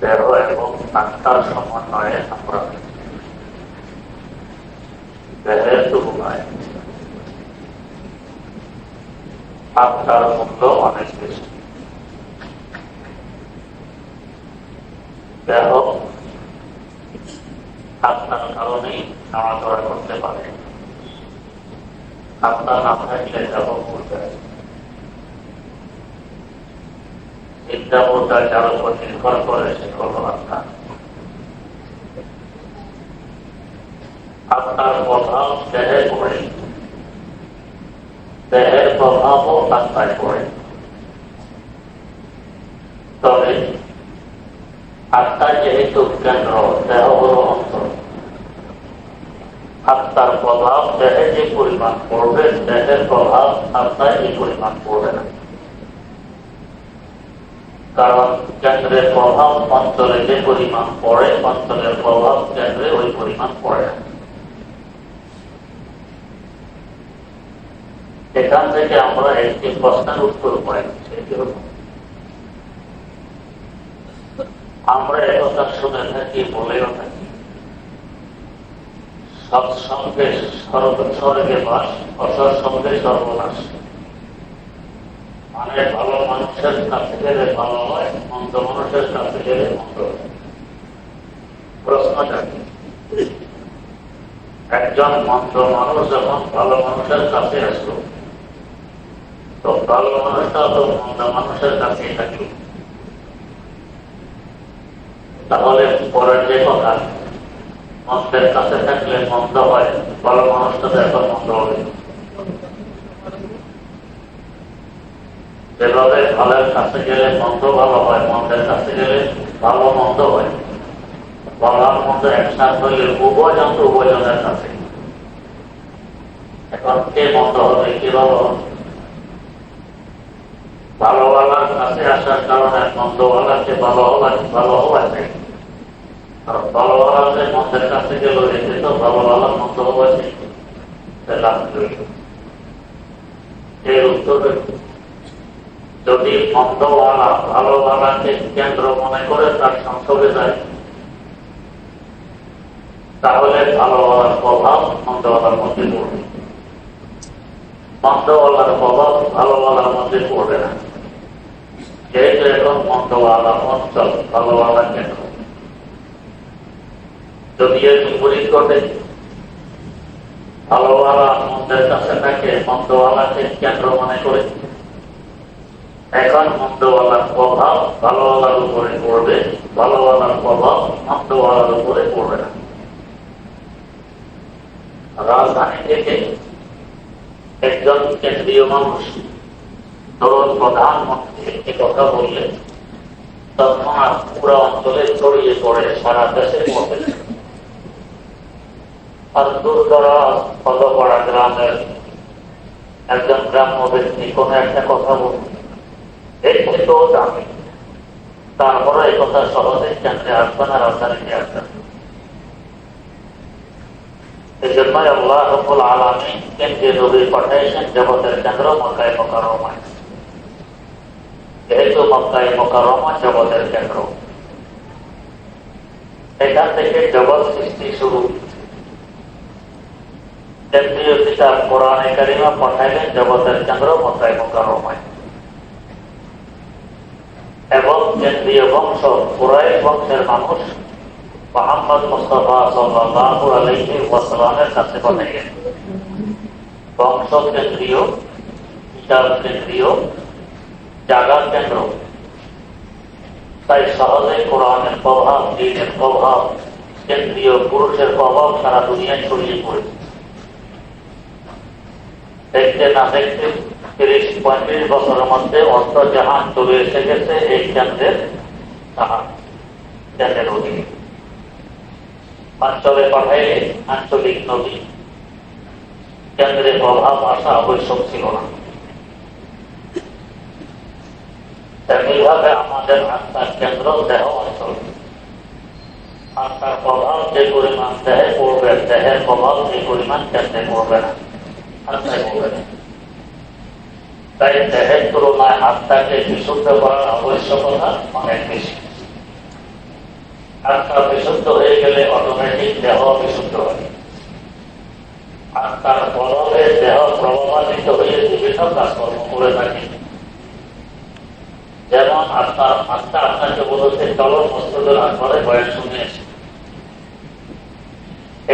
দেহ এবং আত্মার সমন্বয়ে আমরা দেহের তুলনায় আত্মার মূল্য অনেক বেশি। দেহ আত্মার কারণেই নাড়াচড়া করতে পারে। আত্মা না থাকলে দেহ মরবে। বিদ্যাবোধটা যার উপর নির্ভর করে সে হল আত্মা। আত্মার প্রভাব দেহে পড়ে, দেহের প্রভাবও আত্মায় পড়ে। তবে আত্মা যেহেতু কেন্দ্র, দেহ হল অন্তর। আত্মার প্রভাব দেহে যে পরিমাণ পড়বে, দেহের প্রভাব আত্মায় এই পরিমাণ পড়বে না। কারণ কেন্দ্রের প্রভাব অঞ্চলে যে পরিমাণ পড়ে, অঞ্চলের প্রভাব কেন্দ্রে ওই পরিমাণ পড়ে না। এখান থেকে আমরা একটি প্রশ্নের উত্তর পাই, সেটি হল আমরা একথা শুনে থাকি, বলেও থাকি, সৎসঙ্গে স্বর্গে বাস, অসৎসঙ্গে সর্বনাশ। মানে ভালো মানুষের কাছে গেলে ভালো হয়, মন্দ মানুষের কাছে গেলে মন্দ হয়। প্রশ্নটা কি? একজন মন্দ মানুষ যখন ভালো মানুষের কাছে আসলো, তো ভালো মানুষটা তো মন্দ মানুষের কাছেই থাকলো। তাহলে পরের যে কথা, মন্দের কাছে থাকলে মন্দ হয়, ভালো মানুষটা তো এখন মন্দ হবে। যেভাবে ভালোর কাছে গেলে মন্দ ভালো হয়, মন্দের কাছে গেলে ভালো মন্দ হয়। ভালোর মন্দ একসাথে হইলে উভয়জন তো উভয়জনের কাছে। এখন কে মন্দ হবে, কে ভালো হবে? ভালোওয়ালার কাছে আসার কারণে মন্দওয়ালাকে ভালো হওয়া চাই। আর ভালোওয়ালা যে মন্দের কাছে গেল, এতে তো ভালোওয়ালা মন্দ হওয়া চাই। এর উত্তর, যদি মন্দওয়ালা ভালোওয়ালাকে কেন্দ্র মনে করে তার সংসদে যায়, তাহলে ভালোওয়ালার প্রভাব মন্দওয়ালার মধ্যে পড়বে, মন্দওয়ালার প্রভাব ভালোওয়ালার মধ্যে পড়বে না। যেহেতু এখন মন্দওয়ালা অঞ্চল, ভালোওয়ালা কেন্দ্র। যদি এর বিপরীত ঘটে, ভালোওয়ালা মন্দের কাছে থাকে, মন্দওয়ালাকে কেন্দ্র মনে করে, এখন মন্দওয়ালার প্রভাব ভালোওয়ালার উপরে পড়বে, ভালোওয়ালার প্রভাব মন্দওয়ালার উপরে পড়বে না। রাজধানী থেকে একজন কেন্দ্রীয় মানুষ, ধরুন প্রধানমন্ত্রী, একটি কথা বললেন, তৎক্ষণাৎ পুরো অঞ্চলে ছড়িয়ে পড়ে, সারা দেশে পড়ে। আর দূর দরাজ পদপাড়া গ্রামের একজন গ্রাম্য ব্যক্তি কোন একটা কথা বলবে, এর থেকেও দামি, তারপরে এই কথা সহজে কেন্দ্রে আসবে না, রাজধানীতে আসবে। এই জন্যই আল্লাহ রাব্বুল আলামিন কেন্দ্রীয় নবী পাঠাইছেন জগতের কেন্দ্র মক্কায়ে মুকাররমায়। যেহেতু মক্কায়ে মুকাররমা জগতের কেন্দ্র, এখান থেকে জগৎ সৃষ্টি শুরু। কেন্দ্রীয় কিতাব কোরআনে কারিমা পাঠাইলেন জগতের কেন্দ্র মক্কায়ে মুকাররমায়। এবং কেন্দ্রীয় বংশ, কুরাইশ বংশের মানুষ মুহাম্মদ মুস্তাফা সাল্লাল্লাহু আলাইহি ওয়াসাল্লামের কাছে পাঠাইলেন। বংশ কেন্দ্রীয়, কিতাব কেন্দ্রীয়, জায়গা কেন্দ্র। তাই সহজে কোরআনের প্রভাব, দ্বীনের প্রভাব, কেন্দ্রীয় পুরুষের প্রভাব সারা দুনিয়ায় ছড়িয়ে পড়েছে। দেখতে না দেখতে ৩০-৩৫ বছরের মধ্যে অর্থজাহান চলে এসে গেছে এই কেন্দ্রের অধীনে। অঞ্চলে পাঠাইলে আঞ্চলিক নবী, কেন্দ্রে প্রভাব আসা আবশ্যক ছিল না। তেমনিভাবে আমাদের আত্মার কেন্দ্র দেহ অঞ্চল। আত্মার প্রভাব যে পরিমাণ দেহে পড়বে, দেহের প্রভাব যে পরিমাণ কেন্দ্রে পড়বে না, আত্মায় পড়বে না। তাই দেহের তুলনায় আত্মাকে বিশুদ্ধ করার আবশ্যকতা অনেক বেশি। আত্মা বিশুদ্ধ হয়ে গেলে অটোমেটিক দেহ বিশুদ্ধ হয়। আত্মার প্রভাবে দেহ প্রভাবান্বিত হয়ে বিভিন্ন কাজকর্ম করে থাকে। যেমন আত্মা আপনাকে বলেছে চলো মস্তিষ্কের আসলে বয়স শুনিয়েছে,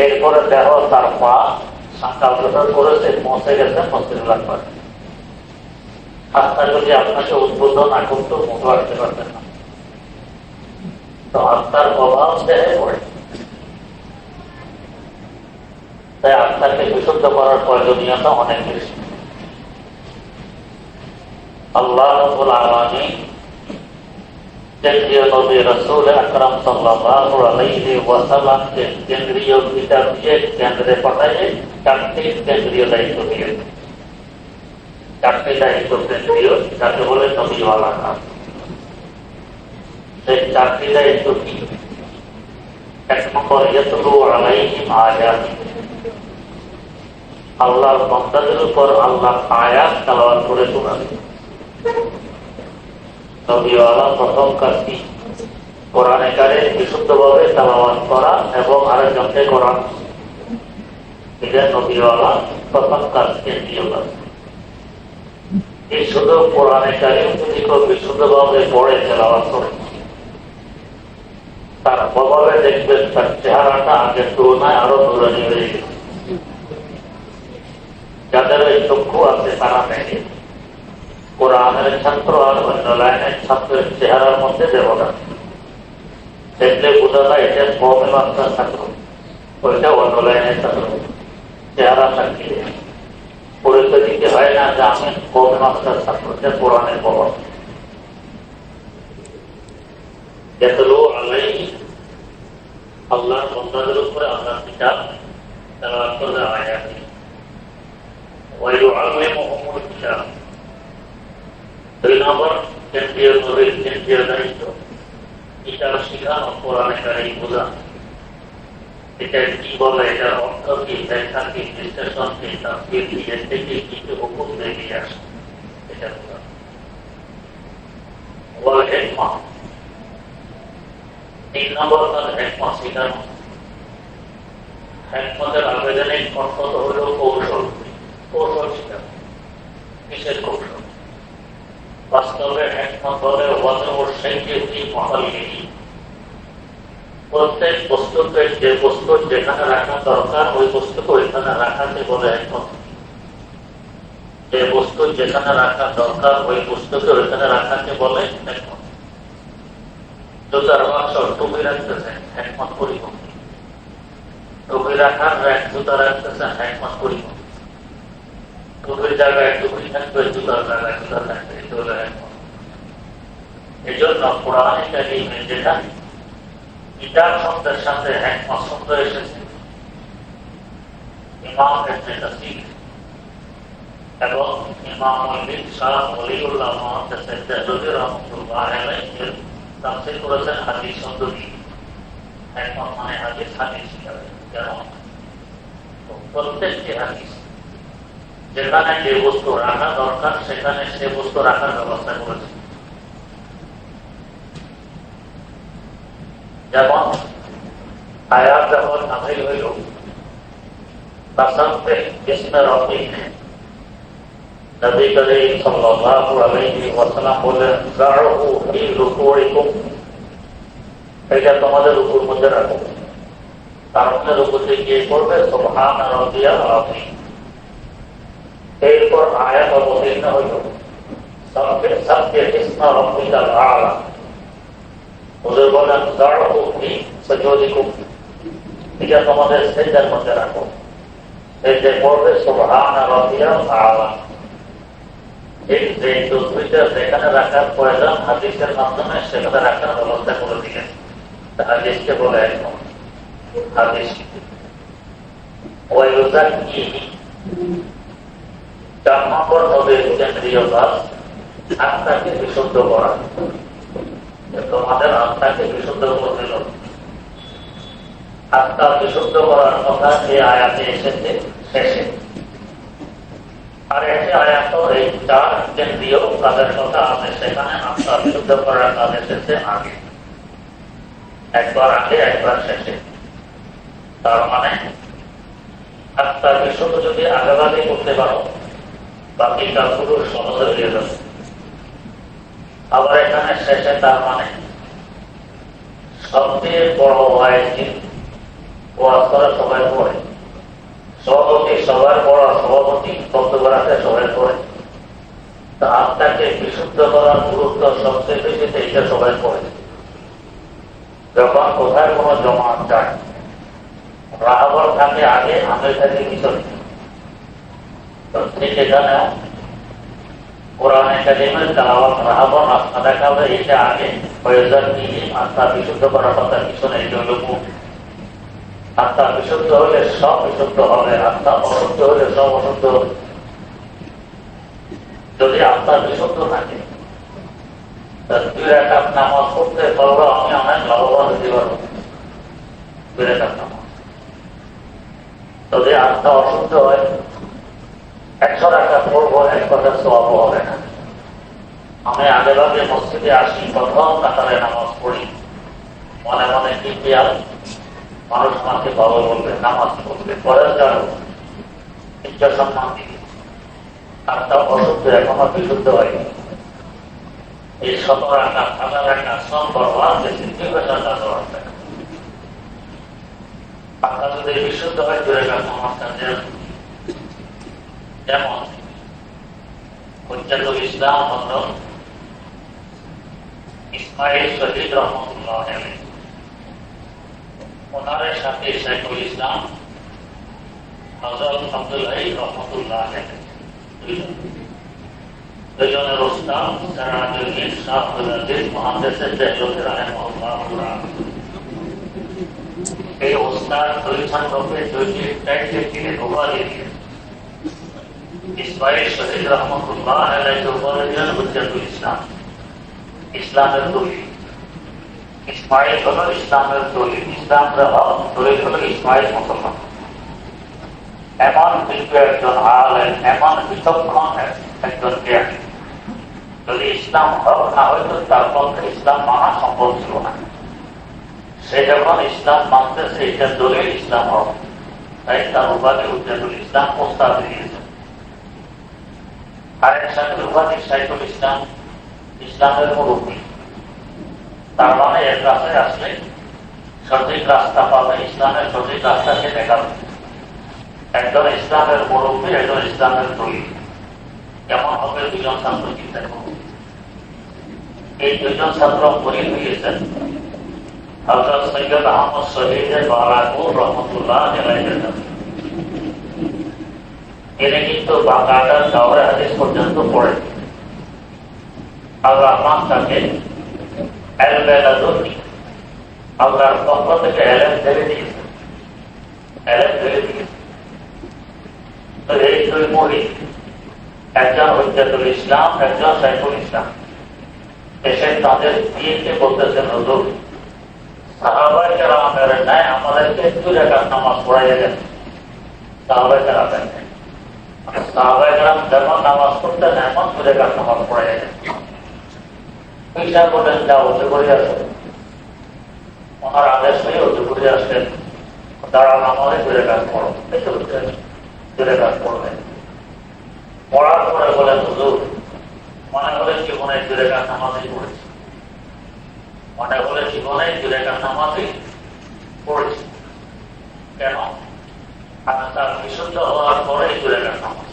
এরপরে দেহ তার পা সংকল্প করেছে, পৌঁছে গেছে মস্তিষ্কের আসলে। আত্মা যদি আপনাকে উদ্বুদ্ধ না করতো মুখ আসতে পারতেন না। তো আত্মার প্রভাব দেহে পড়ে, তাই আত্মাকে বিশুদ্ধ করার প্রয়োজনীয়তা অনেক বেশি। আল্লাহ রাব্বুল আলামিন কেন্দ্রীয় নবী রাসূল আকরাম সাল্লাল্লাহু আলাইহি ওয়াসাল্লামকে কেন্দ্রীয় কিতাব দিয়ে কেন্দ্রে পাঠিয়ে চারটি কেন্দ্রীয় দায়িত্ব দিয়েছেন। চারটি দায়িত্ব কেন্দ্রীয়, যাকে বলে নবীওয়ালা কাজ। সেই চারটি দায়িত্ব কি? এক নম্বর, ইয়াতলু আলাইহিম আয়াতিহি, আল্লাহর বান্দাদের উপর আল্লাহ আয়াত তেলাওয়াত করে শোনাবে। নবীওয়ালা প্রথম কাজটি কোরআনে কারিম বিশুদ্ধভাবে তেলাওয়াত করা এবং আরেকজনকে করান। এটা নবীওয়ালা প্রথম কাজ, কেন্দ্রীয় কাজ। এই শুধু কোরআনে কারিম যদি কেউ বিশুদ্ধভাবে পড়ে তেলাওয়াত করে, তার প্রভাবে দেখবেন তার চেহারাটা আগের তুলনায় আরো নুরানি হয়ে গেছে। যাদের ওই চক্ষু আছে তারা দেখে কোরআনের ছাত্র আর অন্য লাইনের ছাত্রের চেহারার মধ্যে ব্যবধান দেখলে বোঝা যায় এটা কমে মাত্রার ছাত্র, ওইটা অন্য লাইনের ছাত্র। চেহারা সাক্ষী পরিচয় দিতে হয় না যে আমি কমে মাত্রার ছাত্র, এটা কোরআনের প্রভাব। ইয়াতলু আলাইহি, আল্লাহর বান্দাদের উপরে আল্লাহর কিতাব তেলাওয়াত করে আয়াত। ওয়ায়ুআল্লিমুহুমুল কিতাব, দুই নম্বর কেন্দ্রীয় নবীর কেন্দ্রীয় দায়িত্ব কিতাব শিখানো, কোরআনে কারিম বোঝানো। এটা কি বলে, এটার অর্থ কি, ব্যাখ্যা কি, বিশ্লেষণ কি, তাফসীর কি, এর থেকে কিছু হুকুম বেরিয়ে আসে, এটা বোঝানো। ওয়াল হিকমা, তিন নম্বর কাজ হিকমত শিখানো। হিকমতের আবেদনিক অর্থ হল কৌশল, কৌশল শিখানো। কিসের কৌশল? বাস্তবে হিকমত হলে ওয়াজহুর সাইয়্যিদি মুহাল্লিহি, প্রত্যেক বস্তুকে যে বস্তু যেখানে রাখা দরকার ওই বস্তুকে ওইখানে রাখাকে বলে হিকমত। যে বস্তু যেখানে রাখা দরকার ওই বস্তুকে ওইখানে রাখাকে বলে হিকমত। জুতার বাক্স টুপি রাখতেছেন, হিকমত পরিপন্থী। টুপি রাখার জুতা রাখতেছেন, হিকমত পরিপন্থী। টুপির জায়গায় টুপি থাকবে, জুতার জায়গায় জুতা থাকবে, এটা হলো হিকমত। এই জন্য কোরআনে কারিমে যেটা কিতাব শব্দের সাথে হিকমত শব্দ এসেছে, ইমাম ইবনে কাসীর এবং ইমামুল শাহ ওলিউল্লাহ মুহাদ্দিস দেহলভী রাহমাতুল্লাহ আলাইহি তাফসীর করেছেন হাদিস শব্দ দিয়ে। হিকমত মানে হাদিস, হাদিস শিখাবে। যেমন প্রত্যেকটি হাদিস যেখানে যে বস্তু রাখা দরকার সেখানে সে বস্তু রাখার ব্যবস্থা করেছে। যেমন আয়াত যখন নাযিল হইল, ফাসাব্বিহ বিসমি রাব্বিক, নবী করিম সাল্লাল্লাহু আলাইহি ওয়াসাল্লাম বললেন যারহু ফি রুকুইকুম, এটা তোমাদের রুকুর মধ্যে রাখো। তার মধ্যে রুকুতে গিয়ে পড়বে সুবহান রাব্বিয়াল আযীম। এরপর আয়াত অবতীর্ণ হইল সাব্বিহ ইসমা রাব্বিকাল আ'লা। হুজুর বলেন যারহু ফি সুজুদিকুম, এটা তোমাদের সিজদার মধ্যে রাখো। এই যে পড়বে সুবহান রাব্বিয়াল আ'লা, এই যে দুইটা যেখানে রাখার প্রয়োজন হাদিসের মাধ্যমে সেখানে রাখার ব্যবস্থা করে দিলেন। হাদিসকে বলে একদম হাদিস। ওয়ায়ুযাক্কিহি, 4 নম্বর নবীর কেন্দ্রীয় কাজ আত্মাকে বিশুদ্ধ করা। তোমাদের আত্মাকে বিশুদ্ধ করতে হবে। আত্মা বিশুদ্ধ করার কথা যে আয়াতে এসেছে শেষে, আর একটি আয়াত এই 4 কেন্দ্রীয় কাজের কথা আছে, সেখানে আত্মা বিশুদ্ধ করার কাজ এসেছে আগে। একবার আগে একবার শেষে। তার মানে আত্মার বিশুদ্ধ যদি আগেভাগে করতে পারো বাকি কাজগুলো সহজে হয়ে যাবে। আবার এখানে শেষে তার মানে সবচেয়ে বড় ওয়াইজ ওয়াজ করা সবাই করে, সভাপতি সবার বড় সভাপতি বক্তব্য রাখে সবাই করে, আত্মাকে বিশুদ্ধ করার গুরুত্ব সবচেয়ে বেশি এটা সবাই করে। যখন কোথায় কোনো জমাত যায় রাহাবর থাকে আগে, আমি থাকে পিছনে। ঠিক এখানেও কোরআনে কারিমের তেলাওয়াত রাহাবর রাস্তা দেখা হবে, এটা আগে প্রয়োজন নিয়ে আত্মা বিশুদ্ধ করার কথা পিছনে। এই জন্য আত্মা বিশুদ্ধ হলে সব বিশুদ্ধ হবে, আত্মা অশুদ্ধ হলে সব অশুদ্ধ হবে। যদি আত্মা বিশুদ্ধ থাকে দুই রাকাত নামাজ পড়তে পারবো, আমি অনেক লাভবান হতে পারবো। দুই রাকাত নামাজ যদি আত্মা অশুদ্ধ হয় 100 রাকাত পড়বো, এক কথা সওয়াব হবে না। আমি আগে ভাগে মসজিদে আসি, প্রথম কাতারে নামাজ পড়ি, মনে মনে কি খেয়াল মানুষ আমাকে ভালো বলবে, নামাজ পড়বে, পরে যাবো ইচ্ছা সম্মান দিবে। আত্মা অশুদ্ধ এখনো বিশুদ্ধ হয়নি। এই 17 রাকাত 1000 রাকাত সব বরবাদ বেশি 2 বছর কাজ হবে। আত্মা যদি বিশুদ্ধ হয় 2 রাকাত নামাজটা যেমন হুজ্জাতুল ইসলাম হযরত ইসমাঈল শহীদ রহমাতুল্লাহ আলাইহি, ওনার সাথে শাইখুল ইসলাম হযরত আব্দুল হাই রহমাতুল্লাহ আলাইহি, দুজনের ওস্তাদ যারা আজমির শাহ আব্দুল আজিজ মুহাদ্দিস দেহলভী রাহিমাহুল্লাহ। এই ওস্তাদ দুইজন লোকে দুইটি টাইটেল কিনে ধোকা দিয়ে ইসমাঈল শহীদ রহমাতুল্লাহ আলাইহি উপরে দিলেন হুজ্জাতুল ইসলাম, ইসলামের দলিল। ইসমাঈল হলো ইসলামের দলিল, ইসলামের দলিল হলো ইসমাঈল মুসলমান। এমন বিজ্ঞ একজন আলেম, এমন বিচক্ষণ একজন জ্ঞানী, যদি ইসলাম হক না হয়তো তার পক্ষে ইসলাম মানা সম্ভব ছিল না। সে যখন ইসলাম মানতেছে এটা দলিল ইসলাম হক, তাই তার উপাধি হুজ্জাতুল ইসলাম প্রস্তাব দিয়েছে। আরেক সাথে উপাধি শাইখুল ইসলাম, ইসলামের মুরব্বী। তার মানে এর কাছে আসলে সঠিক রাস্তা পাবে, ইসলামের সঠিক রাস্তাকে দেখাবে। একজন ইসলামের মুরব্বী, একজন ইসলামের দলিল, কেমন হবে দুজন ছাত্র চিন্তা করুন। এই দুজন ছাত্র মুরিদ হয়েছেন হযরত সৈয়দ আহমদ শহীদের বারাকুর রহমতুল্লাহ আলাইহি। তিনি কিন্তু বাংলাটার দাওরে হাদিস পর্যন্ত পড়েন। আল্লাহ তাকে আল্লাহর পক্ষ থেকে এলেম ঢেলে দিয়েছেন, এলেম ঢেলে দিয়েছেন। তো এই দুই মুরিদ, একজন হুজ্জাতুল ইসলাম, একজন শাইখুল ইসলাম, এসে তাদের দিয়েকে বলতেছেন হুজুর সাহাবায়ে কেরামের ন্যায় আমাদেরকে 2 রাকাত নামাজ পড়াইয়া দেন। সাহাবায়ে কেরাম দেখেন, সাহাবায়ে কেরাম যেমন নামাজ পড়তেন এমন 2 রাকাত নামাজ পড়াইয়া দেন। ঈশা বলেন যাও উঠে করে আসেন, ওনার আদেশ হয়ে উঠে করে আসলেন, দাঁড়ান আমাদের 2 রাকাত পড়ো, এই তো 2 রাকাত পড়বেন। পড়ার পরে বলেন হুজুর মনে হলে জীবনে 2 রাকাত নামাজই পড়েছি, মনে হলে জীবনে 2 রাকাত নামাজই পড়েছি। কেন? আমি তার বিশুদ্ধ হওয়ার পরে 2 রাকাত নামাজ।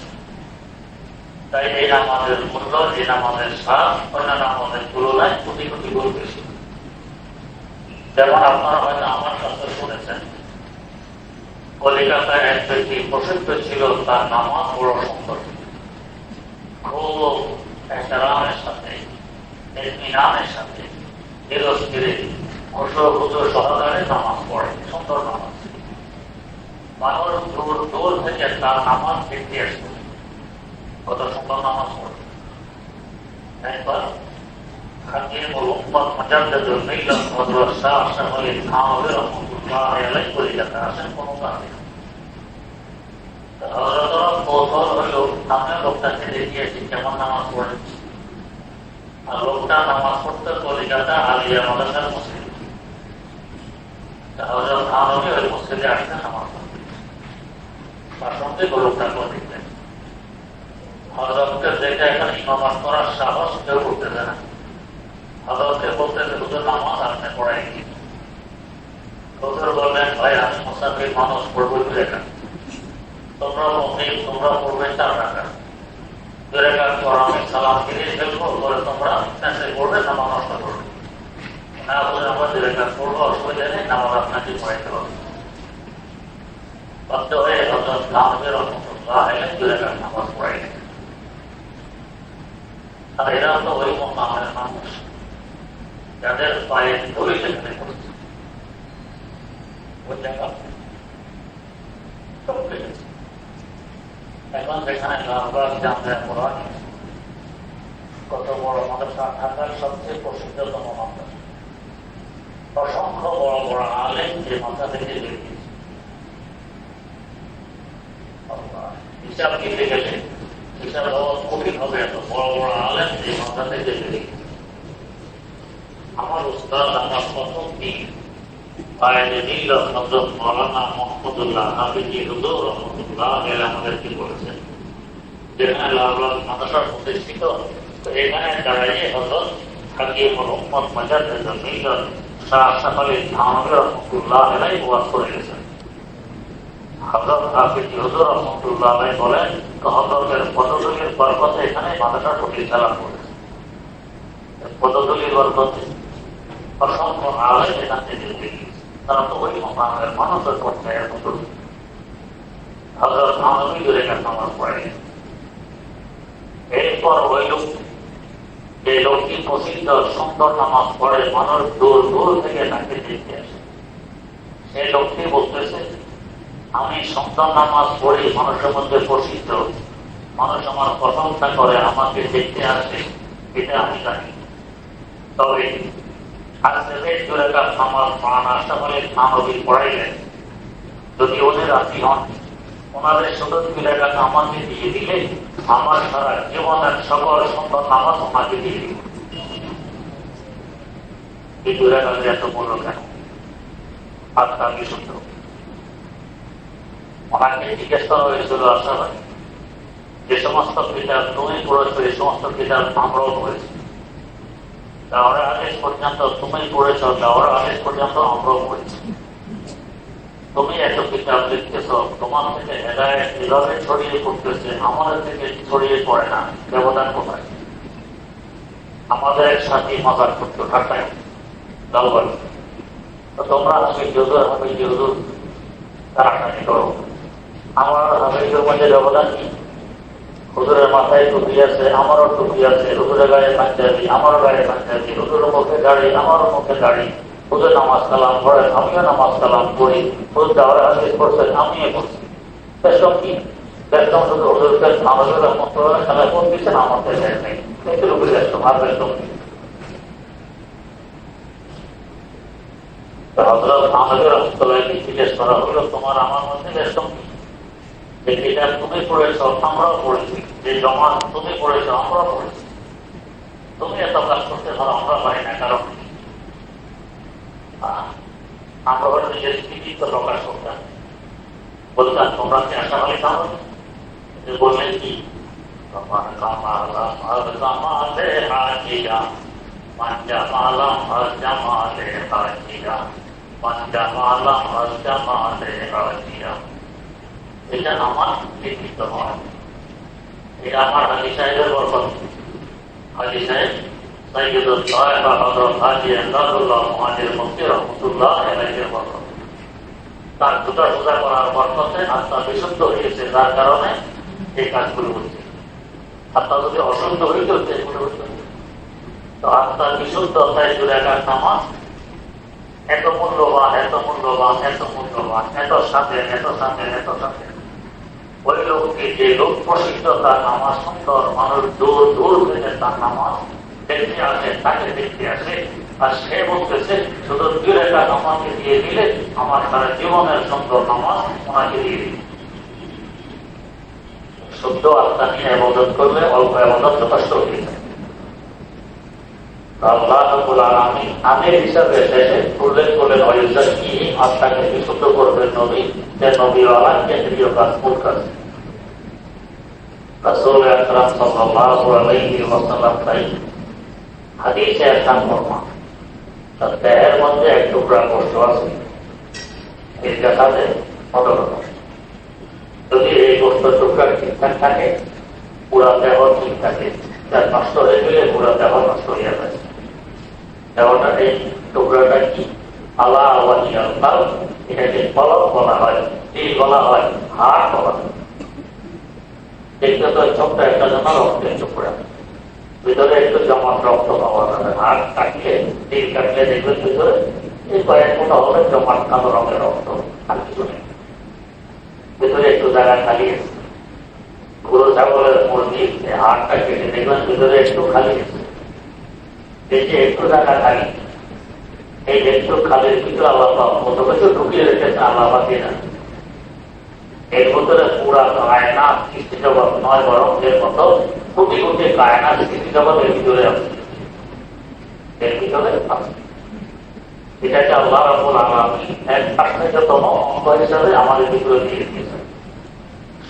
তাই এই নামাজের মূল্য, এই নামাজের স্বাদ অন্যান্য নামাজের তুলনায় কোটি কোটি গুণ বেশি। যেমন আপনারা হয়তো আমার কাছে শুনেছেন কলিকাতায় এক ব্যক্তি প্রসিদ্ধ ছিল, তার নামাজ বড় সুন্দর, খুব এহতেরামের সাথে, ইতমিনানের সাথে, ধীরস্থিরে খুশু সহকারে নামাজ পড়ে, সুন্দর নামাজ। মানুষ দূর দূর থেকে তার নামাজ দেখতে আসবে, কত সুন্দর নামাজ পড়ে। একবার খাদিমুল উম্মাহ মুজাদ্দিদুল মিল্লাত হযরত শাহ সাহেব থানভী রাহমাতুল্লাহ আলাইহি কলিকাতা আসেন কোন কারণে। হযরতরা কৌতূহল হলো আমি লোকটাকে দেখিয়েছি কেমন নামাজ পড়ে। আর লোকটা নামাজ পড়তে কলিকাতা আলিয়া মাদ্রাসার মুসলিম। মসজিদে আসতেন আমার তার সঙ্গে লোকটা করে দিতেন। হযরতকে দেখে এখানে ইমামত করার সাহস কেউ করতেছে না। হযরতকে বলতেছে হুজুর নামাজ আপনি পড়াই দিন। হুজুর বললেন ভাই আমি মুসাফির মানুষ পড়বো 2 রাকাত, তোমরা মুমিন তোমরা পড়বে 4 রাকাত। 2 রাকাত পর আমি সালাম ফিরিয়ে ফেলবো, পরে তোমরা কাছে পড়বে, নামাজ নষ্ট করবে না। বলে আমরা 2 রাকাত পড়বো, অসুবিধা নেই, নামাজ আপনাকে পড়াইতে হবে। বাধ্য হয়ে হযরত কামরুল রহমাতুল্লাহ আলাইহি 2 রাকাত নামাজ পড়াই দিলেন। আর এরা তো ওই মোকামের মানুষ যাদের পায়ে ধরে সেখানে করছে ওই জায়গা এখন যেখানে লালবাগ জামে কোরআন কত বড় মাদ্রাসা, ঢাকার সবচেয়ে প্রসিদ্ধতম মাদ্রাসা, অসংখ্য বড় বড় আলেম যে মাথা থেকে বেরিয়েছে। হিসাব দিতে গেলে হিসাব হওয়া কঠিন হবে, এত বড় বড় আলেম যে মাথা থেকে বেরিয়েছে। আমার উস্তাদ আমার প্রথম দিন মৌলানা মোহাম্মদুল্লাহ হাফিজি হুজুর রহমতুল্লাহ আমাদেরকে বলেছেন যেখানে লালবাগ মাদ্রাসা প্রতিষ্ঠিত, তো এখানে দাঁড়িয়ে হযরত হাকিম মোহাম্মদ মুজাদ্দিদ মিল্লাত শাহ আশরাফ আলী থানভী রহমতুল্লাহ আলাইহি ওয়াজ করে গেছেন। হযরত হাফিজি হুজুর রহমতুল্লাহ আলাইহি বলেন হযরতের পদধূলির বরকতে এখানে মাদ্রাসা প্রতিষ্ঠা লাভ করেছে। পদধূলির বরকতে অসংখ্য আলেম এখান থেকে বেরিয়েছে। তারা তো ওই মোকামের মানুষের পর্যায়ে হযরত থানভী 2 রাকাত নামাজ পড়ে। এরপর ওই লোক যে লোকটি প্রসিদ্ধ সুন্দর নামাজ পড়ে, মানুষ দূর দূর থেকে তাকে দেখতে আসে। সেই লোকটি বলতেছে আমি সুন্দর নামাজ পড়ি, মানুষের মধ্যে প্রসিদ্ধ, মানুষ আমার প্রশংসা করে, আমাকে দেখতে আসে, এটা আমি জানি। তবে আজকে 2 রাকাত নামাজ মাওলানা আশরাফ আলী থানভী পড়াইলেন, যদি ওদের রাজি হন ওনাদের শুধু 2 রাকাত আমাকে দিয়ে দিলে আমার সারা জীবনের সকল সুন্দর নামাজ ওনাকে দিয়ে দিল। এই 2 রাকাতের এত মূল্য কেন? আত্মা বিশুদ্ধ। ওনাকে জিজ্ঞেস করা হয়েছিল আশরাফ আলী যে সমস্ত কিতাব তুমি পড়েছো এই সমস্ত কিতাব আমরাও পড়েছি, দাওরা হাদিস পর্যন্ত তুমি পড়েছ, দাওরা হাদিস পর্যন্ত আমরাও পড়েছি, তুমি এত কিতাব লিখতেছ, তোমার থেকে হেদায়েত কিভাবে ছড়িয়ে পড়তেছে, আমাদের থেকে ছড়িয়ে পড়ে না, ব্যবধান কোথায়? আমাদের এক সাথী মজার করতো ঢাকায় লালবাগ, তো তোমরা হাফিজ হুজুর টানাটানি করো, আমার হাফিজের মধ্যে ব্যবধান কি? হুজুরের মাথায় টুপি আছে, আমারও টুপি আছে, হুজুরের গায়ে পাঞ্জাবি, আমারও গায়ে পাঞ্জাবি, হুজুরের মুখে দাড়ি, আমারও মুখে দাড়ি, হুজুর নামাজ কালাম পড়েন, আমিও নামাজ কালাম পড়ি, হুজুর দাওরা হাদিস পড়ছেন, আমিও পড়ছি। বেশম কি? বেশম শুধু হুজুরকে থানভী রহমতুল্লাহ খেলা কোন দিচ্ছেন আমাদের নেই, এটির উপরে বেশম আর বেশম নেই। হযরত থানভী রহমতুল্লাহকে জিজ্ঞেস করা হলো তোমার আমার মধ্যে বেশম কি? যে কিতাব তুমি পড়েছ আমরাও পড়েছি, যে জমা তুমি পড়েছ আমরাও পড়েছি, তুমি এত কাজ করতে পারো আমরা পারি না, কারণ আমরা হয়তো নিজের কৃতিত্ব প্রকাশ করতাম, বলতাম তোমরা কি আশা হলে তাহলে বললেন কি এটা আমার কৃতিত্ব নয়, এটা আমার হাজী সাহেবের বরকত। হাজী সাহেব সাইয়্যিদুল তায়েফা হযরত হাজী ইমদাদুল্লাহ মুহাজির মুফতি রহমাতুল্লাহ আলাইহির বরকত। তার জুতা পূজা করার বরকতে আত্মা বিশুদ্ধ হয়েছে, যার কারণে এই কাজগুলো হচ্ছে। আত্মা যদি অশুদ্ধ হইতে হচ্ছে এগুলো হচ্ছে, তো আত্মার বিশুদ্ধতায় 2 রাকাত নামাজ এত মূল্যবান, এত মূল্যবান, এত মূল্যবান, এত সাথে এত সাথে এত সাথে। ওই লোককে যে লোক প্রসিদ্ধ তার নামাজ সুন্দর, মানুষ দূর দূর থেকে তার নামাজ দেখতে আসে, তাকে দেখতে আসে, আর সে বলতেছে শুধু 2 রাকাত আমাকে দিয়ে দিলে আমার সারা জীবনের সুন্দর নামাজ ওনাকে দিয়ে দিল। শুদ্ধ আত্মা নিয়ে ইবাদত করলে অল্প ইবাদত যথেষ্ট হয়ে যায়। আল্লাহ রাব্বুল আলামিন আমির হিসাবে শেষে উল্লেখ করলেন ওয়াইজাক্কিহিম, আত্মাকে বিশুদ্ধ করবেন, নবী, যে নবীওয়ালা কেন্দ্রীয় কাজ মূল কাজ। রাসূল আকরাম সাল্লাল্লাহু আলাইহি ওয়াসাল্লাম তাই হাদিসে একখান ফরমান, তার দেহের মধ্যে এক টুকরা গোশত আছে, এর কাছে অটোগ্রাফ। যদি এই গোশত টুকরা ঠিকঠাক থাকে, পুরা দেহ ঠিক থাকে, তার নষ্ট হয়ে গেলে পুরা দেহ নষ্ট হয়ে যায়। দেহটা এই টুকরাটা কি আল্লাহ আল্লাহ, এটাকে ফলক বলা হয়, তিল বলা হয়, হাড় বলা হয়। দেখতে তো ছোট্ট একটা জমা রক্তের টুকরা, ভিতরে একটু জমা রক্ত পাওয়া যাবে। হাড় কাটলে, তিল কাটলে দেখবেন ভিতরে এই কয়েক ফোঁটা হবে জমাট কালো রঙের রক্ত, আর কিছু নেই। ভিতরে একটু জায়গা খালি আছে। গরু ছাগলের মুরগি হাড়টা কেটে দেখবেন ভিতরে একটু খালি আছে। এই যে একটু জায়গা খালি, এই একটু খালির ভিতরে আল্লাহ মতো কিছু ঢুকিয়ে রেখেছে আল্লাহ না। এর ভিতরে পুরা কায়না সৃষ্টি জগৎ নয়, বরং এর মতো কোটি কোটি কায়না সৃষ্টি জগৎ এর ভিতরে আছে, এর ভিতরে আছে। এটাকে আল্লাহ রাব্বুল আলামিন এক আশ্চর্যতম অঙ্গ হিসাবে আমাদের ভিতরে দিয়ে দিয়েছেন।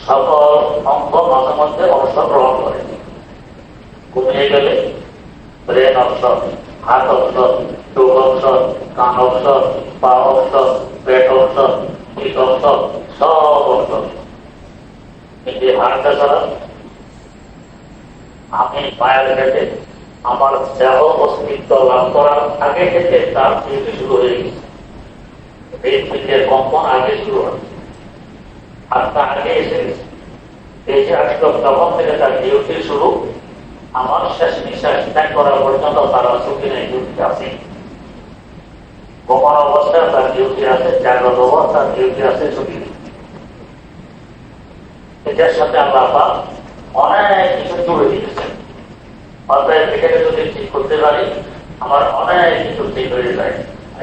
সকল অঙ্গ মাঝে মধ্যে অংশগ্রহণ করে। ঘুমিয়ে গেলে ব্রেন অংশ, হাত অংশ, চোখ অংশ, কান অংশ, পা অংশ, পেট অংশ, পিঠ অংশ, সব অংশ। কিন্তু হাতটা ছাড়া আমি মায়ের কাছে আমার দেহ অস্তিত্ব লাভ করার আগে থেকে তার ডিউটি শুরু হয়ে গেছে। এই পিঠের কম্পন আগে শুরু হয়, হাতটা আগে এসে গেছে। এই যে আসলো তখন থেকে তার ডিউটি শুরু, আমার শেষ নিঃশ্বাস ত্যাগ করা পর্যন্ত তারা ছুটি নেই, ডিউটি আছে। গোপন অবস্থায় তার ডিউটি আছে, জাগ্রত অবস্থার ডিউটি আছে, ছুটি নেই। এটার সাথে আল্লাহ পাক অনেক কিছু জুড়ে দিয়েছেন। অতএব এটাকে যদি ঠিক করতে পারি, আমার অনেক কিছু ঠিক হয়ে যায়।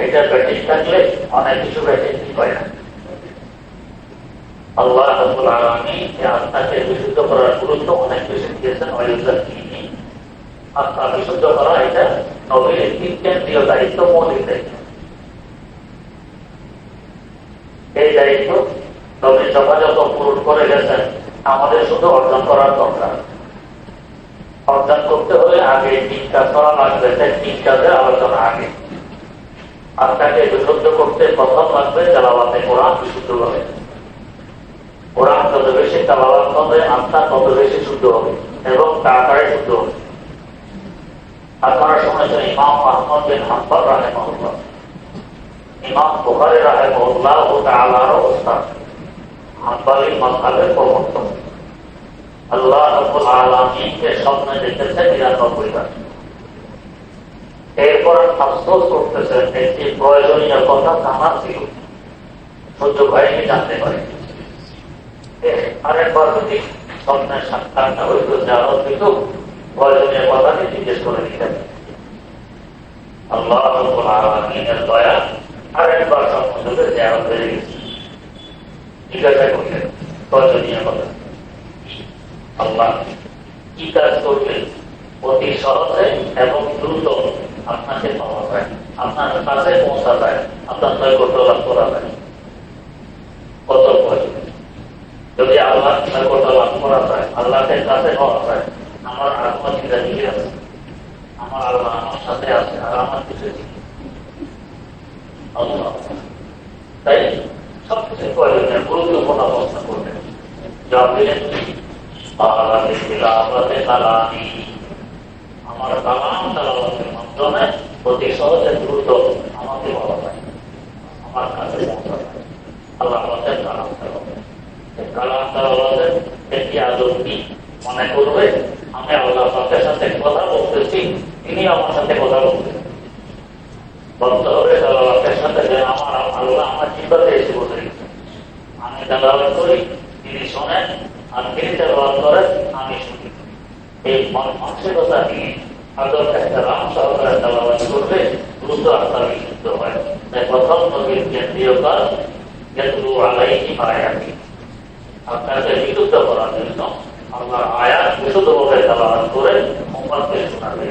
এটা ব্যাটিং থাকলে অনেক কিছু ব্যাটিং ঠিক হয় না। আল্লাহ রাব্বুল আলামিন আত্মাকে বিশুদ্ধ করার গুরুত্ব অনেক বেশি দিয়েছেন। আত্মা বিশুদ্ধ করা এটা নবীর একটি কেন্দ্রীয় দায়িত্ব, মৌলিক দায়িত্ব। এই দায়িত্ব নবী যথাযথ পূরণ করে গেছেন। আমাদের শুধু অর্জন করার দরকার। অর্জন করতে হলে আগে 3 কাজ করা লাগবে। তাই 3 কাজের আলোচনা আগে। আত্মাকে বিশুদ্ধ করতে প্রথম লাগবে তেলাওয়াতে কোরআন বিশুদ্ধ হবে। কোরআন যত বেশি তেলাওয়াত হবে, আত্মা তত বেশি শুদ্ধ হবে এবং তাড়াতাড়ি শুদ্ধ হবে। আপনারা শুনেছেন ইমাম আহমদ বিন হাম্বল রাহিমাহুল্লাহ, ইমাম বুখারী রাহিমাহুল্লাহ তাআলার ওস্তাদ, হাম্বলী মাযহাবের প্রবর্তক। আল্লাহ রাব্বুল আলামিনকে স্বপ্নে দেখেছেন ৯৯ বার। এরপর আফসোস করতেছেন, একটি প্রয়োজনীয় কথা জানা ছিল, সুযোগ হয়নি, জানতে পারি। আরেকবার যদি স্বপ্নের সাক্ষাৎটা হইত, যারা কিন্তু প্রয়োজনীয় কথাটি জিজ্ঞেস করে দিতেন। আল্লাহ রাব্বুল আলামিনের দয়া আরেকবার স্বপ্নযোগে জিয়ারত হয়ে গেছে। জিজ্ঞাসা করলেন প্রয়োজনীয় কথা, আল্লাহ কি কাজ করলে অতি সহজে এবং দ্রুত আপনাকে পাওয়া যায়, আপনার কাছে পৌঁছা যায়, আপনার নৈকট্য লাভ করা যায়? কত প্রয়োজন? যদি আল্লাহ নৈকট্য লাভ করা যায়, আল্লাহকে কাছে পাওয়া যায়, আমার আত্মচিন্তা দিকে আছে, আমার আল্লাহ আমার সাথে আছে, আর আমার কিছু আল্লাহ। তাই সবচেয়ে প্রয়োজনীয় গুরুত্বপূর্ণ অবস্থা করবেন। জবাব দিলেন আমার কালাম তেলাওয়াতের মাধ্যমে অতি সহজে দ্রুত আমাকে বলা যায়, আমার কাছে পৌঁছা যায়। আল্লাহ আমাদের কালাম তেলাওয়াত, কালাম তেলাওয়াতের একটি আদব কি মনে করবে, আমি আল্লাহ পাকের সাথে কথা বলতেছি, তিনি আমার সাথে কথা বলতেছেন। বলতে হবে তেলাওয়াতের সাথে যে আমার আল্লাহ আমার জিহ্বাতে এসে বসে গেছে। আমি তেলাওয়াত করি, তিনি শোনেন, আর তিনি তেলাওয়াত করেন, আমি শুনি। এই মানসিকতা নিয়ে আদব ইহতিরাম সহকারে তেলাওয়াত করলে দ্রুত আত্মা বিশুদ্ধ হয়। তাই প্রথম নবীর কেন্দ্রীয় কাজ ইয়াতলু আলাইহি আয়াতি, আপনাকে বিশুদ্ধ করার জন্য আল্লাহর আয়াত বিশুদ্ধভাবে তেলাওয়াত করে উম্মতকে শোনাবে।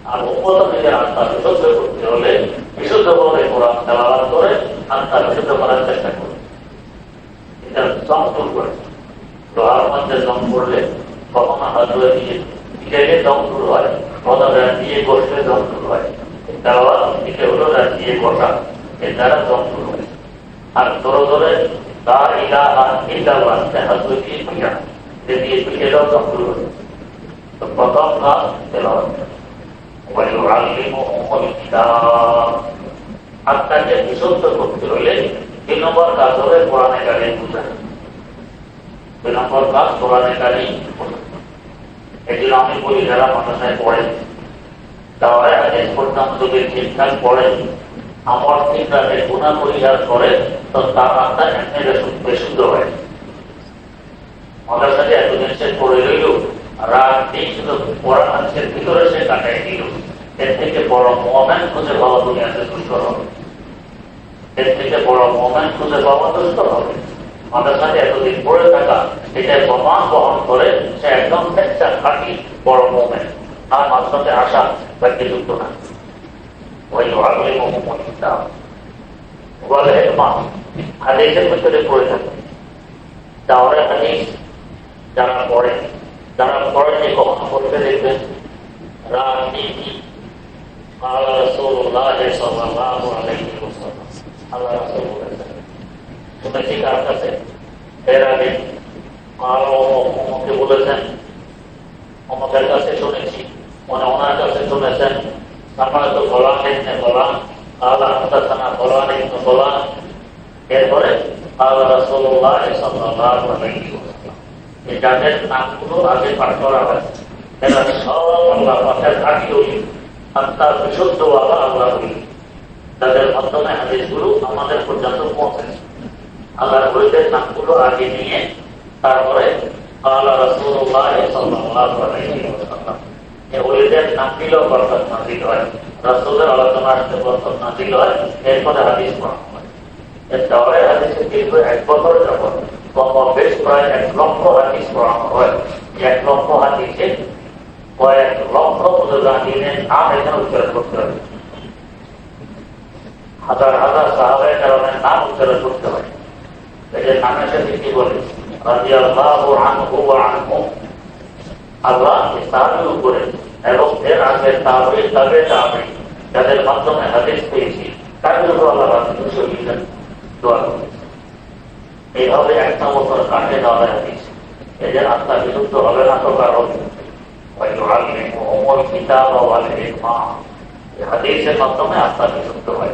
আর উম্মত নিজের আত্মা বিশুদ্ধ করতে হলে বিশুদ্ধভাবে কোরআন তেলাওয়াত করে আত্মা বিশুদ্ধ করার চেষ্টা করবে। জং করে লোহার মধ্যে জং করলে কখনো হাতুড়ে দিয়ে পিটাইলে জং শুরু হয়, কখনো দিয়ে বসলে জং শুরু হয়। তারা দিকে হলো দিয়ে বসা, এর দ্বারা জং শুরু হয়। আর ধরে ধরে লা ইলাহা ইল্লাল্লাহ হাতুড়ে দিয়ে পিটা, দিয়ে পিটাইলেও জং শুরু হয়। তো প্রথম কাজ তেলাওয়াত, আত্মাকে বিশুদ্ধ করতে হলে 2 নম্বর কাজ হবে কোরআনে কারিম বুঝা। 2 নম্বর কাজ কোরআনে কারিম বোঝা। এই জন্য আমি বলি যারা মাদ্রাসায় পড়েন, তাহলে হাদিস পড়তাম যদি ঠিকঠাক পড়েন, আমল ঠিক রাখে, গুনাহ পরিহার করে, তো তার আত্মা এমনি বিশুদ্ধ হয়। মাদ্রাসাতে এতদিন সে পড়ে রইল, রাত দিন শুধু পড়া মানুষের ভিতরে সে কাটাই দিল, এর থেকে বড় মুমিন খুঁজে পাওয়া দুনিয়াতে দুষ্কর হবে। এর থেকে বড় মুমিন খুঁজে পাওয়া দুষ্কর হবে। মাদ্রাসাতে এতদিন পড়ে থাকা, এটাই প্রমাণ বহন করে সে একদম খাঁটি বড় মুমিন। আর মাদ্রাসাতে আসা তাকে যুক্ত না। ওই আগে বলে হাদিসের ভিতরে পড়ে থাকে, তাহলে হাদিস যারা পড়ে, যারা পড়েনি কখনো পড়তে দেখবেন রাজনীতি আল্লাহ রাসূলুল্লাহ সাল্লাল্লাহু আলাইহি ওয়াসাল্লাম, আল্লাহ রাসূল বলেছেন, শুনেছি কার কাছে? এর আগে অমুকে বলেছেন, অমুকের কাছে শুনেছি, ওনার কাছে শুনেছেন, আমরা তো বলা আল্লাহ হাদাসানা বলান ইবনে বলান, এরপরে আল্লাহ রাসূলুল্লাহ সাল্লাল্লাহু আলাইহি ওয়াসাল্লাম। এই যাদের নামগুলো আগে পাঠ করা হয়, এরা সব আল্লাহ পাকের খাঁটি ওলি, আত্মার বিশুদ্ধ আল্লাহ ওলি, তাদের মাধ্যমে হাদিসগুলো আমাদের পর্যন্ত পৌঁছেছে। আল্লাহর ওলিদের নামগুলো আগে নিয়ে তারপরে আল্লাহ রাসূলুল্লাহ সাল্লাল্লাহু আলাইহি ওয়াসাল্লাম, এই ওলিদের নাম দিলেও বরকত নাযিল হয়, রাসূলের আলোচনা আসতে বরকত নাযিল হয়, এরপরে হাদিস পড়া হয়। এর তাহলে হাদিসের দীর্ঘ 1 বছর যাবত বেশ প্রায় 1 লক্ষ হাদিস পড়ানো হয়। 1 লক্ষ হাদিসে কয়েক লক্ষ মুজাহিদের নাম এখানে উচ্চারণ করতে হবে, হাজার হাজার সাহাবায়ে কেরামের নাম উচ্চারণ করতে হয়। এদের নামের সাথে কি বলে? রাদিয়াল্লাহু আনহু ওয়া আনহুম, আল্লাহ সাহাবীর উপরে এবং এর আগে তাবেঈ, যাদের মাধ্যমে হাদিস পেয়েছি, তাদের উপর আল্লাহ রাসূল শহীদ দোয়া করেন। এইভাবে 1 বছর কাটে দেওয়া হাদিস, এদের আত্মা বিশুদ্ধ হবে না তো কারণ হাদিসের মাধ্যমে আত্মা বিশুদ্ধ হয়।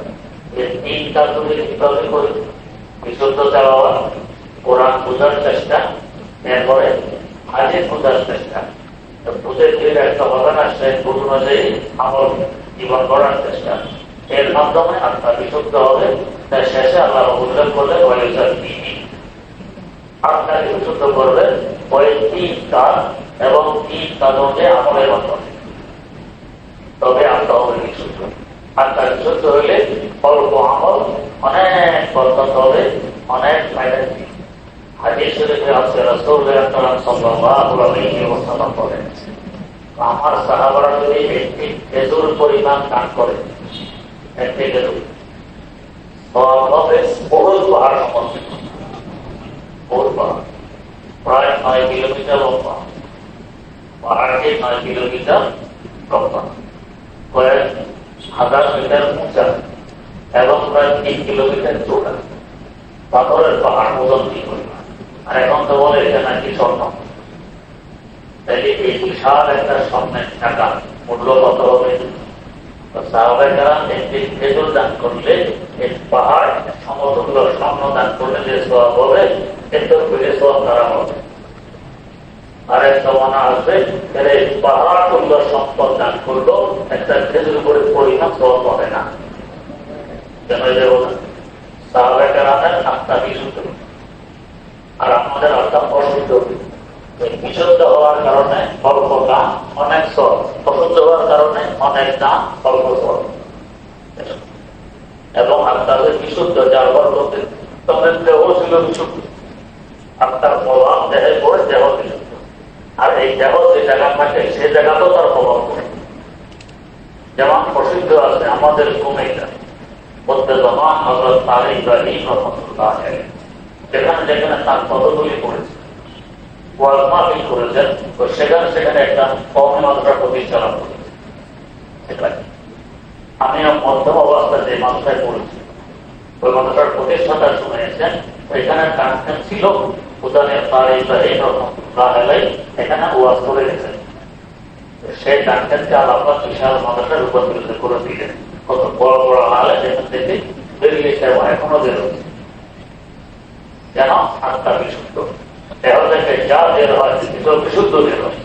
এই 3 কাজ যদি কিভাবে করি? বিশুদ্ধ তেলাওয়াত, কোরআন বোঝার চেষ্টা, এরপরে হাদিস বোঝার চেষ্টা। বুঝে দিলে একটা হবে না, সে বুঝ অনুযায়ী আমল জীবন করার চেষ্টা, এর মাধ্যমে আত্মা বিশুদ্ধ হবে। তাই শেষে আল্লাহ উল্লেখ করলে আত্মাকে বিশুদ্ধ করবে ওই 3 কাজ এবং 3 কাজ অনুযায়ী আমলের মাধ্যমে, তবে আত্মা হবে বিশুদ্ধ। আত্মা বিশুদ্ধ হইলে অল্প আমল অনেক বরকত হবে, অনেক ফায়দা হবে। হাদিস শরীফে আছে রাসূলুল্লাহ সাল্লাল্লাহু আলাইহি ওয়াসাল্লাম বলেন, আমার সাহাবারা যদি 1টি খেজুর পরিমাণ দান করে, 1টি খেজুর বহু পাহাড় সমর্থিত, বহু পাহাড় প্রায় 9 কিলোমিটার লম্বা, পাহাড়টি 9 কিলোমিটার লম্বা, কয়েক হাজার মিটার উঁচা এবং প্রায় 3 কিলোমিটার চৌড়া, পাথরের পাহাড় ওজন কি পরিমাণ। আর এখন তো বলে এটা নাকি স্বর্ণ, তাইলে এই বিশাল একটা স্বর্ণের টাকা মূল্য কত হবে? সাহাবায়ে কেরাম 1টি খেজুর দান করলে, এই পাহাড় সমতুল্য স্বর্ণ দান করলে যে সওয়াব হবে, এতে করে সওয়াব তারা হবে। আর এক জমানা আসবে, এই পাহাড় তুল্য সম্পদ দান করলো, একটা খেজুর করে পরিমাণ সওয়াব হবে না। কেন দেব না? সাহাবায়ে কেরামের আত্মা বিশুদ্ধ, আর আমাদের আত্মা অশুদ্ধ। বিশুদ্ধ হওয়ার কারণে অল্প দাম অনেক সওয়াব, অশুদ্ধ হওয়ার কারণে অনেক দাম অল্প সওয়াব। এবং আত্মাকে বিশুদ্ধ যার বরকতে তবে দেহ ছিল বিশুদ্ধ, আত্মার প্রভাব দেহে পড়ে, দেহ বিশুদ্ধ। আর এই দেহ যে জায়গা থাকে সে জায়গাতেও তার প্রভাব পড়ে। যেমন প্রসিদ্ধ আছে আমাদের কুমিল্লা বলতে জমা হযরত তারিক ইব্রাহিম রাহমাতুল্লাহ আলাইহি, যেখানে যেখানে তার পদগুলি করেছে, ওয়াজ মাহফিল করেছেন, তো সেখানে সেখানে একটা কওমি মাদ্রাসা প্রতিষ্ঠা করেছে। আমিও মধ্যম অবস্থায় যে মাদ্রাসায় পড়েছি, ওই মাদ্রাসার প্রতিষ্ঠাতা শুনেছেন, এখানে কানেকশন ছিল উদানের তারিখ বা এই রকম এখানে ওয়াজ করে গেছেন। সেই কানেকশনকে আল্লাহ বিশাল মাদ্রাসায় রূপান্তরিত করে দিলেন। কত বড় বড় আলে যেখান থেকে বেরিয়েছে এবং এখনো বেরোচ্ছে, যেন আত্মা বিশুদ্ধ। দেহ থেকে যা বের হয় সেটাও বিশুদ্ধ বের হয়।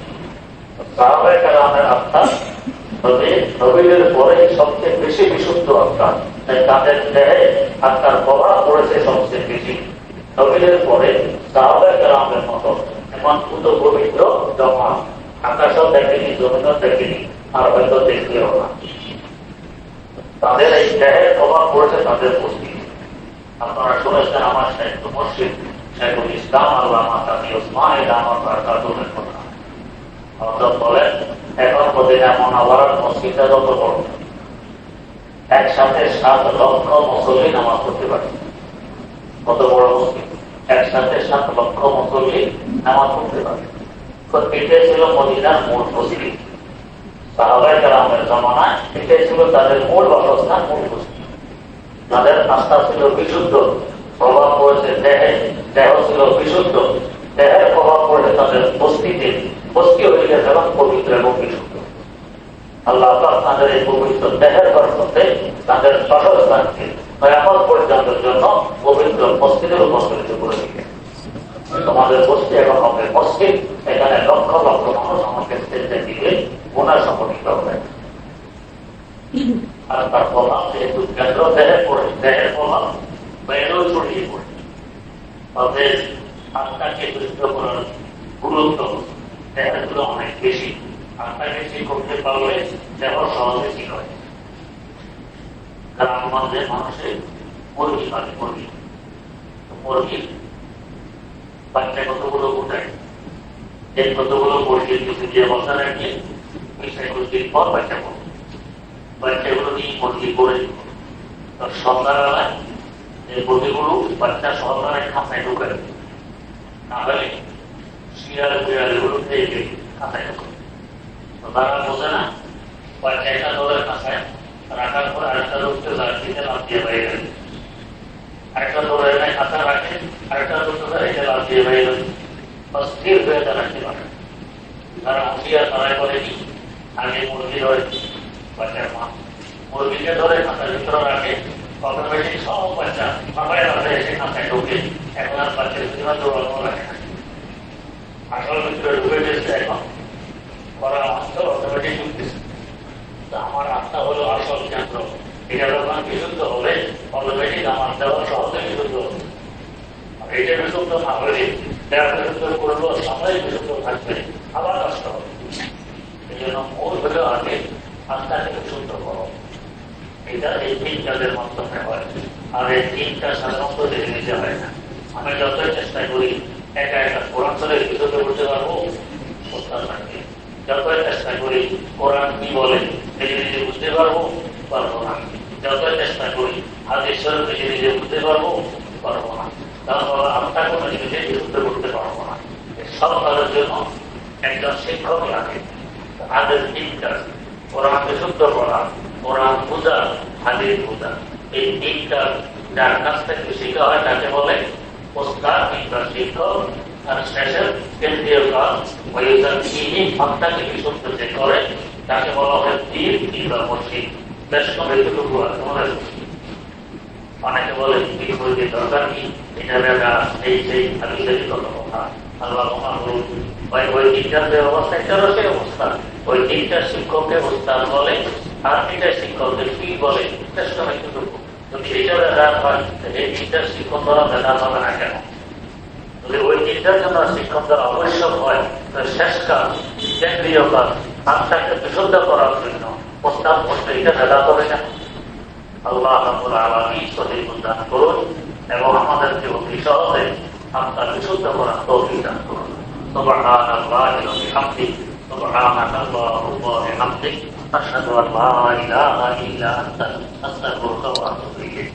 সাহাবায়ে কেরামের আত্মা নবীদের পরে সবচেয়ে বেশি বিশুদ্ধ আত্মা, তাই তাদের দেহে আত্মার প্রভাব পড়েছে সবচেয়ে বেশি। নবীদের পরে সাহাবায়ে কেরামের মতো এমন পুত পবিত্র জমা আকাশও দেখেনি, জমিনও দেখেনি, আর হয়তো দেখলেও না। তাদের এই দেহের প্রভাব পড়েছে তাদের বস্তি। আপনারা শুনেছেন আমার সাহিত্য মসজিদ শেখুল ইসলাম আল্লামা তাকি ওসমান আমার বারাকাতুহুর কথা। হযরত বলেন, এখন মদিনা মুনাওয়ারার মসজিদটা যত বড়, একসাথে 7 লক্ষ মুসল্লি নামাজ পড়তে পারে। কত বড় মসজিদ, একসাথে 7 লক্ষ মুসল্লি নামাজ পড়তে পারে। এটাই ছিল মদিনার মূল মসজিদ। সাহাবায়ে কেরামের জামানায় এটাই ছিল তাদের মূল বাসস্থান, মূল মসজিদ। তাদের আস্থা ছিল বিশুদ্ধ, প্রভাব পড়েছে দেহে, দেহ ছিল বিশুদ্ধ, দেহের প্রভাব পড়েছে তাদের বস্তিতে, বস্তি হয়ে গেছে এবং পবিত্র এবং বিশুদ্ধ। আল্লাহ তাদের এই পবিত্র দেহের বরকতে তাদের বাসস্থানকে কিয়ামত পর্যন্তের জন্য পবিত্র মসজিদে রূপান্তরিত করে দিলেন। তোমাদের বস্তি এখন হবে মসজিদ, এখানে লক্ষ লক্ষ মানুষ আমাকে স্টেজে দিলে গুনাহ সংগঠিত হবে। আর তার প্রভাব যেহেতু কেন্দ্র দেহে পড়ে, দেহের প্রভাব বাইরেও ছড়িয়ে পড়ে, তাদের আত্মাকে বিশুদ্ধ করার গুরুত্ব দেহের গুলো অনেক বেশি। আত্মাকে ঠিক করতে পারলে দেহ সহজে ঠিক হয়। গ্রামগঞ্জের মানুষের মুরগি পালে, মুরগি বাচ্চা কতগুলো উঠায়, এই কতগুলো মুরগির কিছু দিয়ে বসা রাখলে 20-21 দিন পর বাচ্চা করবে। বাচ্চাগুলো নিয়ে মুরগি করে সন্ধ্যাবেলায় এই মুরগিগুলো বাচ্চা সহকারে খাঁচায় ঢুকায়, না হলে শিয়াল বিড়ালগুলো খেয়ে গিয়ে খাঁচায় ঢুকায়। তারা বোঝে না বাচ্চা একটা দলের খাঁচায় রাখার পর আরেকটা লোককে লাঠিতে লাফ দিয়ে বাইরে গেছে, আরেকটা দলের খাঁচা রাখে, আরেকটা লোককে এটা লাফ দিয়ে বাইরে গেছে। স্থির হয়ে তারা রাখতে পারে। তারা হুঁশিয়ার তারাই করেনি, আগে মুরগি ধরে বাচ্চার মা মুরগিকে ধরে খাঁচার ভিতরে রাখে, অটোমেটিক সব বাচ্চা সবাই রাখে এসে খাঁচায় ঢুকে। এখন আর বাচ্চার ভিতরে দৌড়ানো রাখে না, আসল ভিতরে ঢুকে গেছে। এখন করা মাত্র অটোমেটিক ঢুকতেছে। আমার আত্মা হলো আসল কেন্দ্র, এটা যখন বিশুদ্ধ হবে অটোমেটিক আমার দেওয়া সহজে বিশুদ্ধ হবে। এটা বিশুদ্ধ না হলে দেওয়া বিশুদ্ধ করবো, সবাই বিশুদ্ধ থাকবে, আবার নষ্ট হবে। এই জন্য মূল হলেও আগে আত্মাকে বিশুদ্ধ করো। এটা এই 3 কাজের মাধ্যমে হয়। আর এই 3 কাজ সাধারণত জেনে নিতে হয় না। আমি যতই চেষ্টা করি একা একা কোরআন শরীফ বিশুদ্ধ করতে পারবো, যতই চেষ্টা করি কোরআন কি বলে নিজে নিজে বুঝতে পারবো না। যতই চেষ্টা করি হাদিস শরীফ নিজে নিজে বুঝতে পারবো না। কারণ আত্মা কোনো নিজে বিশুদ্ধ করতে পারবো না। সব কাজের জন্য একজন শিক্ষক লাগে। আগের 3 কাজ, কোরআন বিশুদ্ধ করা, কোরআন বোঝা, হাদিস বোঝা, এই 3 কাজ যার কাছ থেকে শেখা হয় তাকে বলে ওস্তাদ কিংবা শিক্ষক। আর শেষের কেন্দ্রীয় কাজ আত্মাকে বিশুদ্ধ যে করে তাকে বলা হয় পীর কিংবা মুর্শিদ। বেশ কম এতটুকু আছে মনে রাখছি। অনেকে বলে পীর মুর্শিদের দরকার কি, এটা দেখা এই সেই হাদিসেরই কথা। আল্লাহ ওই 3টার যে অবস্থা, এটারও সেই অবস্থা। ওই 3টা শিক্ষককে ওস্তাদ বলে, আর 3টা শিক্ষককে পীর বলে। বেশ কম এতটুকু। যদি এটা বেদাত হয়, এই 3টার শিক্ষক দ্বারা বেদাত হবে না কেন? ওই 3টার জন্য শিক্ষক দ্বারা আবশ্যক হয়, শেষ কাজ কেন্দ্রীয় কাজ আত্মাকে বিশুদ্ধ করার জন্য প্রস্তাব করতে, এটা বেদাত হবে না। আল্লাহ রাব্বুল আলামিন সঠিক দান করুন এবং আমাদেরকে অতি সহজে আত্মা বিশুদ্ধ করার তৌফিক দান করুন। সুবহানাল্লাহি ওয়া বিহামদিহি, সুবহানাল্লাহি ওয়া বিহামদিহি, আশহাদু আল্লা ইলাহা ইল্লা আনতা, আস্তাগফিরুকা ওয়া আতুবু ইলাইক।